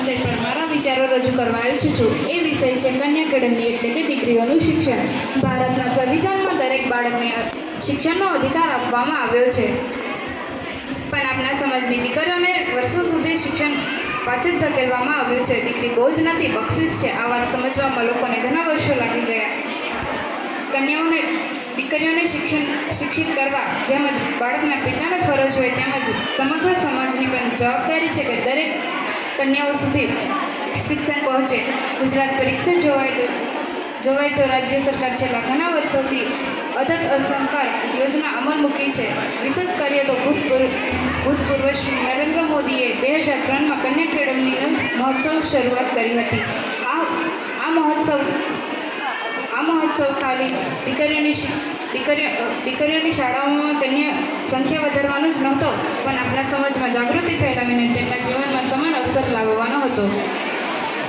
વિષય પર મારા વિચારો રજૂ કરવા ઈચ્છું છું. એ વિષય છે કન્યા કેળવણી એટલે કે દીકરીઓનું શિક્ષણ. ભારતના સંવિધાનમાં દરેક બાળકને શિક્ષણનો અધિકાર આપવામાં આવ્યો છે, પણ આપણા સમાજની દીકરીઓને વર્ષો સુધી શિક્ષણ પાછળ ધકેલવામાં આવ્યું છે. દીકરી બોજ નથી, બક્ષિસ છે. આ વાત સમજવામાં લોકોને ઘણા વર્ષો લાગી ગયા. દીકરીઓને શિક્ષિત કરવા જેમ જ બાળકના પિતાને ફરજ હોય તેમજ સમગ્ર સમાજની પણ જવાબદારી છે કે દરેક કન્યાઓ સુધી શિક્ષણ પહોંચે. ગુજરાત પરીક્ષા જોવાય તો રાજ્ય સરકાર છેલ્લા ઘણા વર્ષોથી અધક અસંકાર યોજના અમલ મૂકી છે. વિશેષ કરીએ તો ભૂતપૂર્વ શ્રી નરેન્દ્ર મોદીએ 2003માં કન્યા કેળવણીનો મહોત્સવ શરૂઆત કરી હતી. આ મહોત્સવ ખાલી દીકરીઓની શાળાઓમાં કન્યા સંખ્યા વધારવાનો જ નહોતો, પણ આપણા સમાજમાં જાગૃતિ ફેલાવીને તેમના જીવનમાં સમાન અવસર લાવવાનો હતો.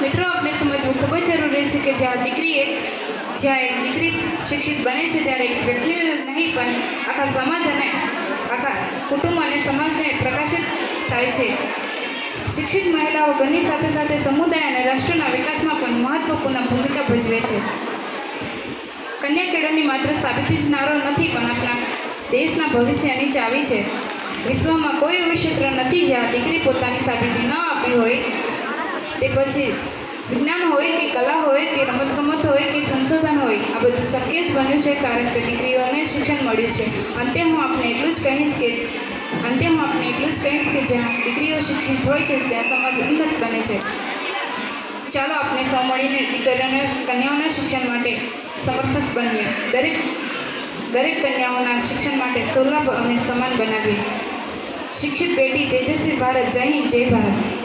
મિત્રો, આપણે સમજવું ખૂબ જ જરૂરી છે કે જ્યાં એક દીકરી શિક્ષિત બને છે ત્યારે એક વ્યક્તિને નહીં પણ આખા સમાજ અને આખા કુટુંબ અને સમાજને પ્રકાશિત થાય છે. શિક્ષિત મહિલાઓ ઘરની સાથે સાથે સમુદાય અને રાષ્ટ્રના વિકાસમાં પણ મહત્વપૂર્ણ ભૂમિકા ભજવે છે. કન્યા કેળવણી માત્ર સાબિતી જ નારો નથી, પણ આપણા દેશના ભવિષ્યની ચાવી છે. વિશ્વમાં કોઈ એવું ક્ષેત્ર નથી જ્યાં દીકરી પોતાની સાબિતી ન આપી હોય. તે પછી વિજ્ઞાન હોય કે કલા હોય કે રમતગમત હોય કે સંશોધન હોય, આ બધું શક્ય જ બન્યું છે કારણ કે દીકરીઓને શિક્ષણ મળ્યું છે. અંતે હું આપને એટલું જ કહીશ કે જ્યાં દીકરીઓ શિક્ષિત હોય છે ત્યાં સમાજ ઉન્નત બને છે. ચાલો આપણે સૌ મળીને કન્યાઓના શિક્ષણ માટે સમર્થક બનીએ. દરેક કન્યાઓના શિક્ષણ માટે સુલભ અને સમાન બનાવીએ. શિક્ષિત બેટી તેજસ્વી ભારત. જય હિન્દ, જય ભારત.